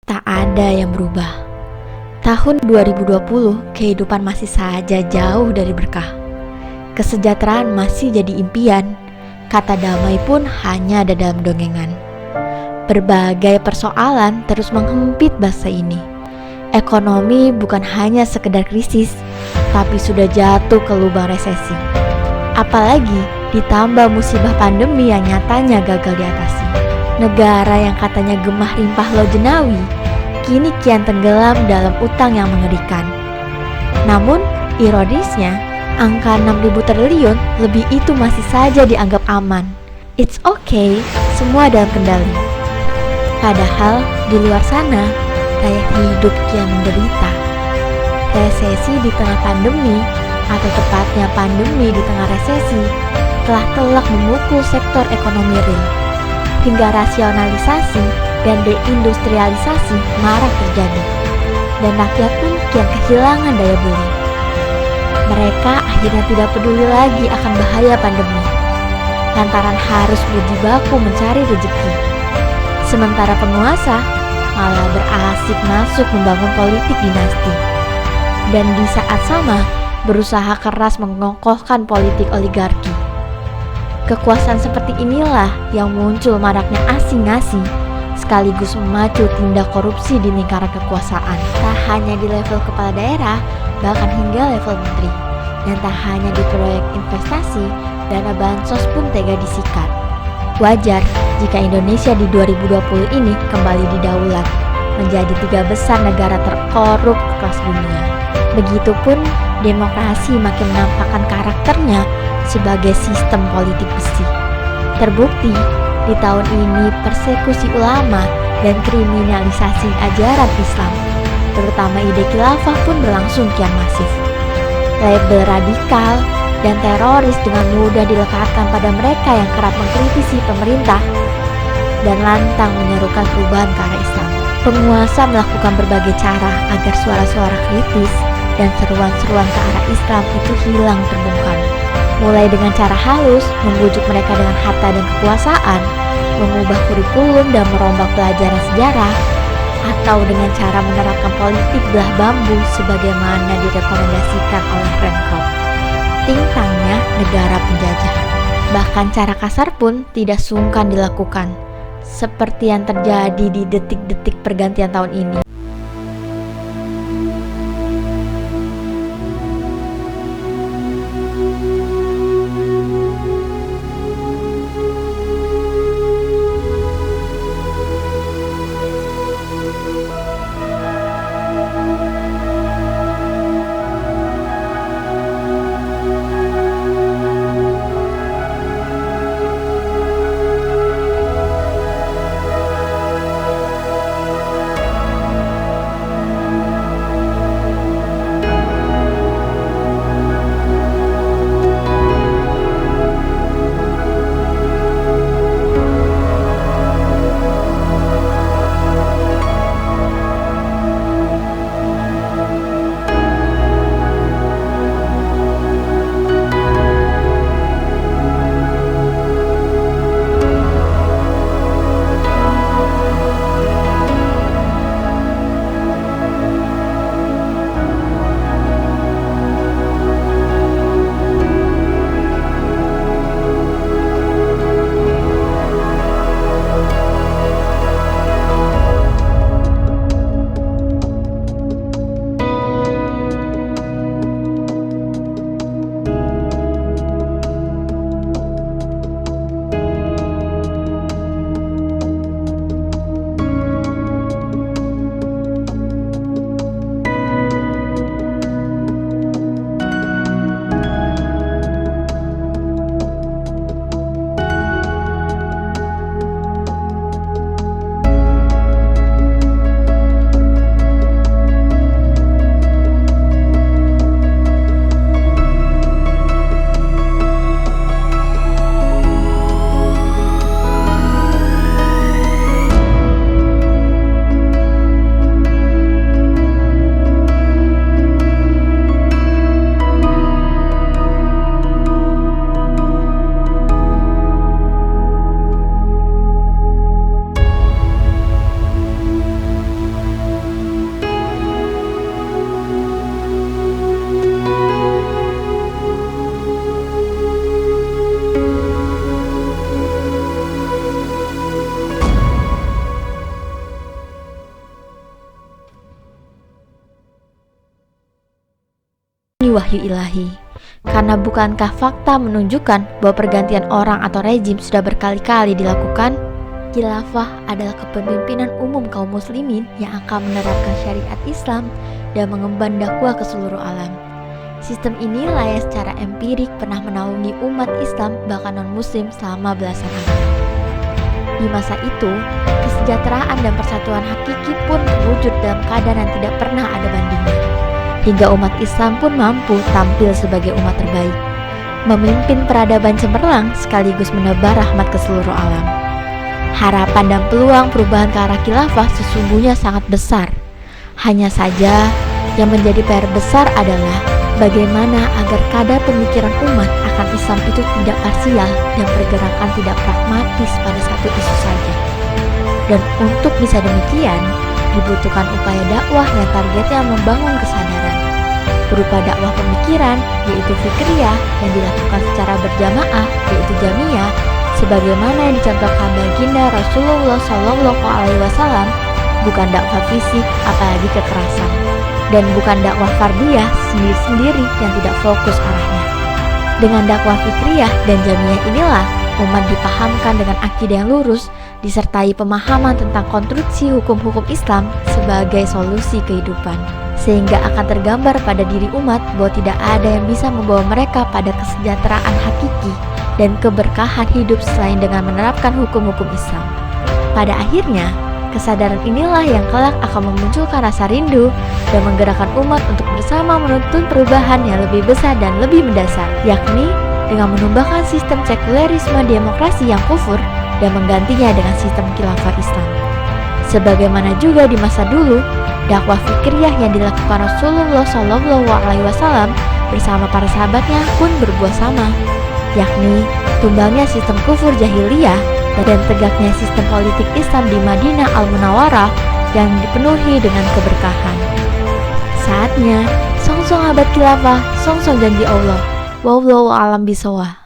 Tak ada yang berubah. Tahun 2020, kehidupan masih saja jauh dari berkah. Kesejahteraan masih jadi impian. Kata damai pun hanya ada dalam dongengan. Berbagai persoalan terus menghempit bangsa ini. Ekonomi bukan hanya sekedar krisis, tapi sudah jatuh ke lubang resesi. Apalagi ditambah musibah pandemi yang nyatanya gagal diatasi. Negara yang katanya gemah rimpah lo jenawi, kini kian tenggelam dalam utang yang mengerikan. Namun, ironisnya, angka 6.000 triliun lebih itu masih saja dianggap aman. It's okay, semua dalam kendali. Padahal di luar sana, rakyat hidup kian menderita. Resesi di tengah pandemi, atau tepatnya pandemi di tengah resesi, telah telak memukul sektor ekonomi real. Hingga rasionalisasi dan deindustrialisasi marak terjadi, dan rakyat pun kian kehilangan daya beli. Mereka akhirnya tidak peduli lagi akan bahaya pandemi, lantaran harus berjibaku mencari rezeki. Sementara penguasa malah berasik masuk membangun politik dinasti, dan di saat sama berusaha keras mengokohkan politik oligarki. Kekuasaan seperti inilah yang muncul maraknya asing-asing, sekaligus memacu tindak korupsi di lingkaran kekuasaan. Tak hanya di level kepala daerah, bahkan hingga level menteri. Dan tak hanya di proyek investasi, dana bansos pun tega disikat. Wajar jika Indonesia di 2020 ini kembali didaulat, menjadi 3 besar negara terkorup kelas dunia. Begitupun demokrasi makin menampakkan karakternya sebagai sistem politik besi. Terbukti di tahun ini persekusi ulama dan kriminalisasi ajaran Islam, terutama ide khilafah pun berlangsung kian masif. Label radikal dan teroris dengan mudah dilekatkan pada mereka yang kerap mengkritisi pemerintah dan lantang menyerukan perubahan ke arah Islam. Penguasa melakukan berbagai cara agar suara-suara kritis dan seruan-seruan ke arah Islam itu hilang terbungkam. Mulai dengan cara halus, membujuk mereka dengan harta dan kekuasaan, mengubah kurikulum dan merombak pelajaran sejarah, atau dengan cara menerapkan politik belah bambu sebagaimana direkomendasikan oleh Renkov, think tanknya negara penjajah. Bahkan cara kasar pun tidak sungkan dilakukan, seperti yang terjadi di detik-detik pergantian tahun ini. wahyu ilahi. Karena bukankah fakta menunjukkan bahwa pergantian orang atau rejim sudah berkali-kali dilakukan? Khilafah adalah kepemimpinan umum kaum muslimin yang akan menerapkan syariat Islam dan mengemban dakwah ke seluruh alam. Sistem inilah yang secara empirik pernah menaungi umat Islam bahkan non-muslim selama belasan abad. Di masa itu, kesejahteraan dan persatuan hakiki pun terwujud dalam keadaan yang tidak pernah ada bandingnya. Hingga umat Islam pun mampu tampil sebagai umat terbaik, memimpin peradaban cemerlang sekaligus menebar rahmat ke seluruh alam. Harapan dan peluang perubahan ke arah khilafah sesungguhnya sangat besar. Hanya saja, yang menjadi PR besar adalah bagaimana agar kadar pemikiran umat akan Islam itu tidak parsial dan pergerakan tidak pragmatis pada satu isu saja. Dan untuk bisa demikian, dibutuhkan upaya dakwah yang targetnya membangun kesadaran berupa dakwah pemikiran, yaitu fikriyah yang dilakukan secara berjamaah, yaitu jamiyah, sebagaimana yang dicontohkan baginda Rasulullah SAW, bukan dakwah fisik apalagi kekerasan, dan bukan dakwah fardiyah sendiri-sendiri yang tidak fokus arahnya. Dengan dakwah fikriyah dan jamiyah inilah umat dipahamkan dengan akidah yang lurus, disertai pemahaman tentang konstruksi hukum-hukum Islam sebagai solusi kehidupan, sehingga akan tergambar pada diri umat bahwa tidak ada yang bisa membawa mereka pada kesejahteraan hakiki dan keberkahan hidup selain dengan menerapkan hukum-hukum Islam. Pada akhirnya, kesadaran inilah yang kelak akan memunculkan rasa rindu dan menggerakkan umat untuk bersama menuntun perubahan yang lebih besar dan lebih mendasar, yakni dengan menumbangkan sistem sekulerisme demokrasi yang kufur dan menggantinya dengan sistem khilafah Islam. Sebagaimana juga di masa dulu, dakwah fikriyah yang dilakukan Rasulullah SAW bersama para sahabatnya pun berbuah sama, yakni tumbangnya sistem kufur jahiliyah dan tegaknya sistem politik Islam di Madinah Al-Munawwarah yang dipenuhi dengan keberkahan. Saatnya, song-song abad khilafah, song-song janji Allah. Wallahu a'lam bishawab.